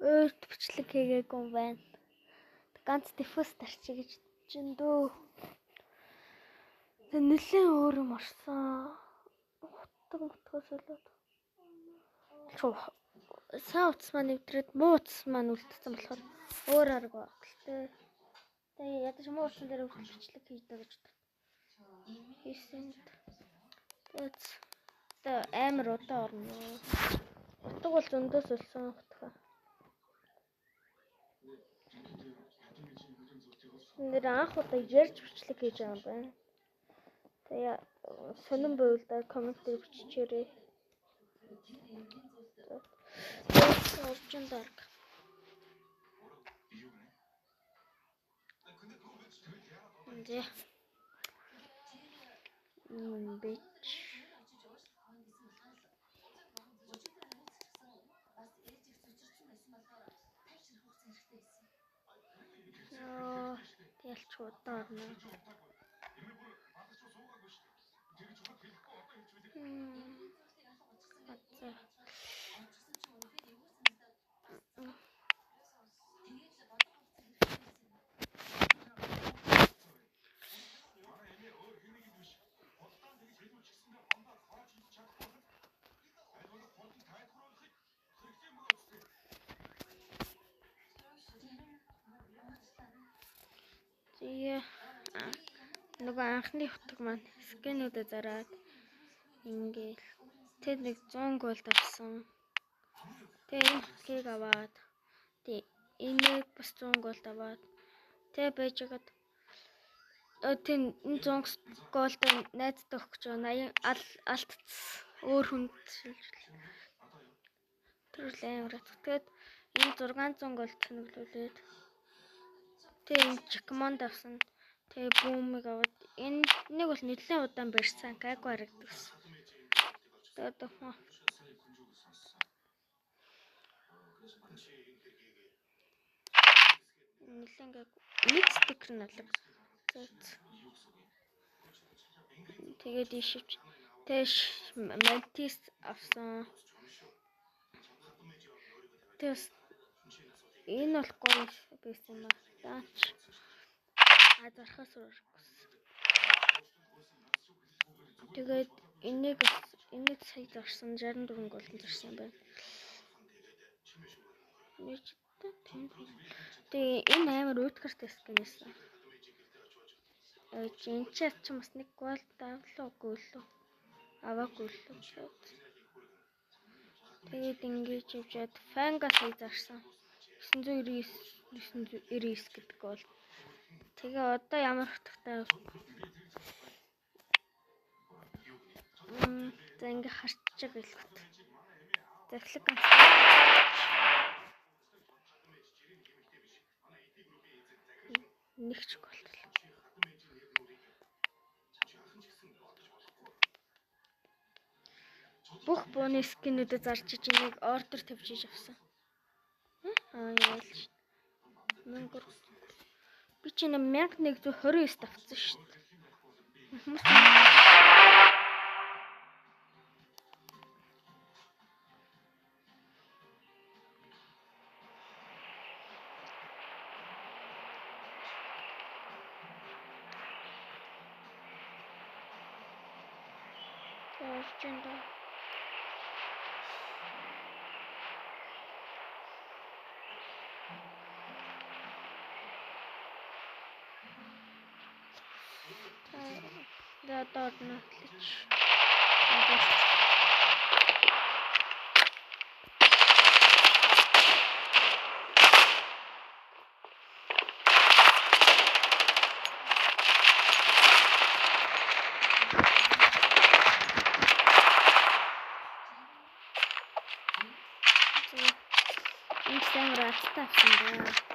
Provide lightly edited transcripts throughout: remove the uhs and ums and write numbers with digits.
Өөрт бичлэг хийгээгүй юм байна. Ганц диффуз тарчиг гэж чинь дөө. Тэг нэлээд өөр юм орсон. Утгаас болоод. Сайн утас маань нэвтрээд муу утас маань үлдсэн болохоор өөр арга багталтай. Тэгээ ядаж муу утсан дээр бичлэг хийдэг гэж хийсэн. Тэгээ амар удаа орно. Утга бол зөндөөс олсон утга. Нэр анх удаа ярьж бичлэг хийж байгаа юм байна. Тэгээ сонирн байвал да комент дээр бичээрэй. Орчин дарга. Зэ. Бич. Ялч удаа орно. Тэгээ нөгөө анхны утга маань скэнүүдээ зараад ингээл тэр нэг 100 голд авсан. Тэгээ энэ хатлыг аваад тэгээ энийг бас 100 голд аваад тэгээ байж хагаад тэр энэ 100 голд найзтай өгч байгаа 80 алтц өөр хүнд шилжүүлээ. Тэр л амар. Тэгээд энэ 600 голд тэнэглүүлээд тэгээ энэ чекмонд авсан. Тэгээ бүүмиг аваад энийг бол нэлээд удаан барьсан. Гайгүй харагдсан. Тэгээд нэлээд гайгүй. Нэг стикер налаг. Тэгээд ишивч. Тэш мантис авсан. Тэс энэ бол гоё байсан юм байна. Зархаас өргөс. Тэгээд энийг сая зарсан 64 голд зарсан байна. Тэгээ энэ амар уйткартай скинээс. Энэ ч бас нэг гол давлаагүй лөө. Аваагүй лөө. Тэгээд ингэж явжаад фангас зарсан. 999 гэдэг гол. Тэгээ одоо ямар хатагтай за ингээ харч байгаа хэлбэт. Захлаг нэгч голтол. Бүх бууны скинүүдэд зарж ичнийг ордер тавьж иж авсан. Яалч. Би ч 1129 тавцсан шүү дээ. Орчинд да дорно лич. Инстаграм растафсан да.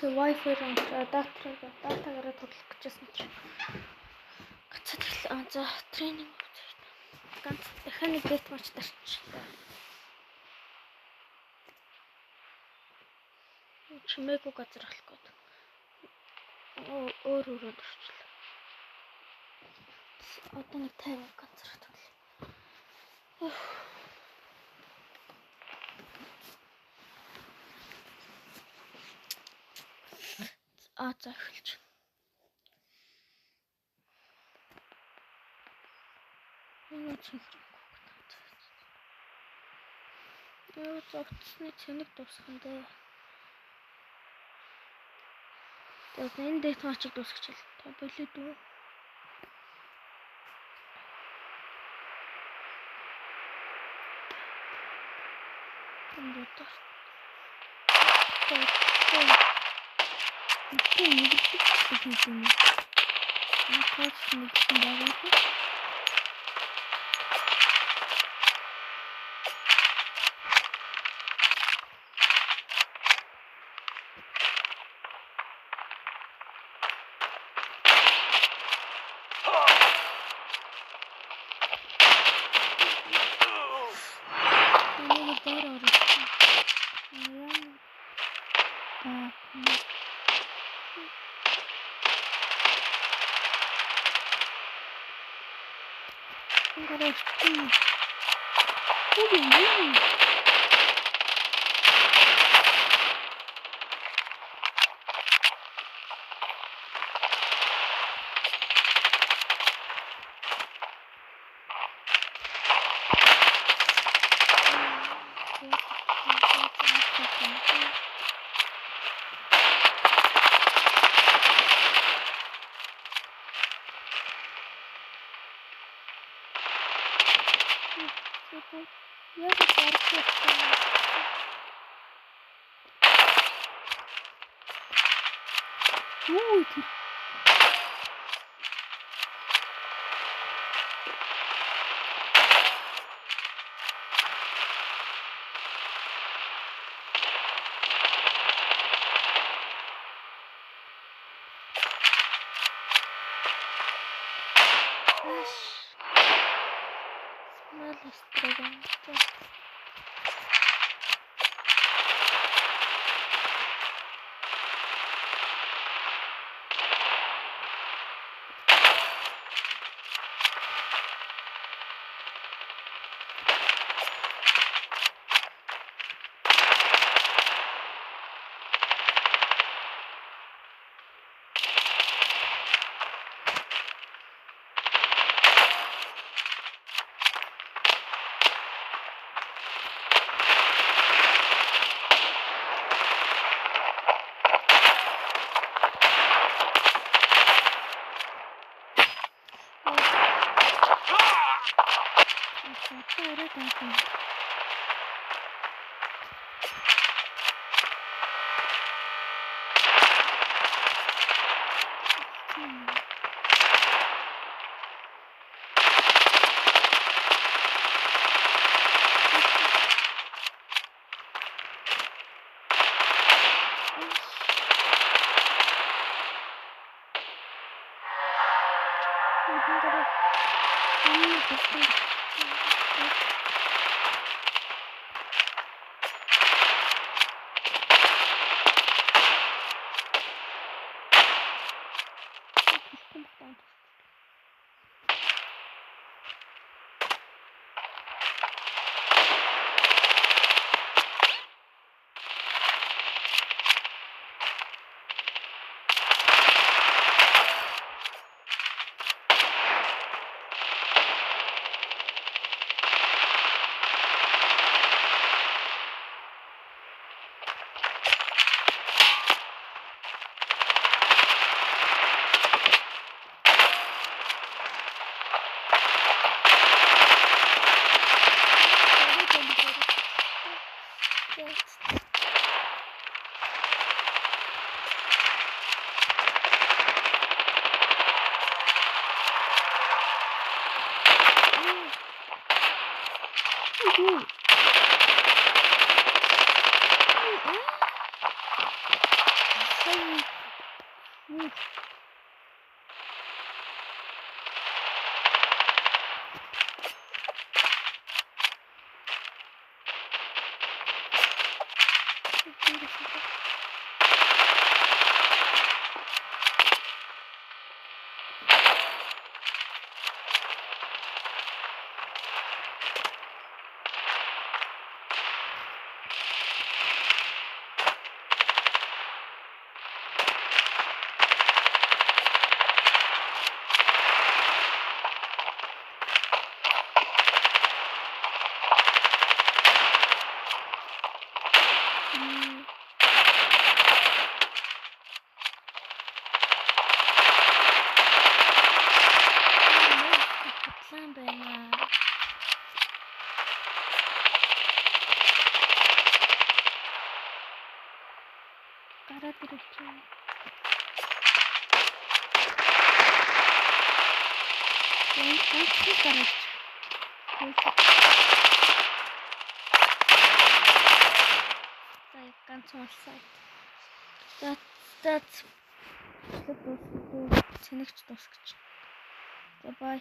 Wi-Fi-аар датагараа тодлох гэжсэн чи. Гацаад ирлээ. За тренинг ганц дахиад нэг дэт матч тарчтай. Чимээгүй газар авах гээд. Өөр орчлоо. Одоо нэг 50 газар тоглоё. За эхэлж. Энэ чихрэг. Яа зовцсны цэник дуусхан дээ. Тэгээд энэ дэйт мачиг дуусгачихлаа. Та болоод үү? Энэ дот. Нэг нэгдсэн. Энэ коуч нэгдсэн байгаа юм. Ганцхан гараач. Ганцхан сайт. That's цэнэгч дуусгаж. За бай.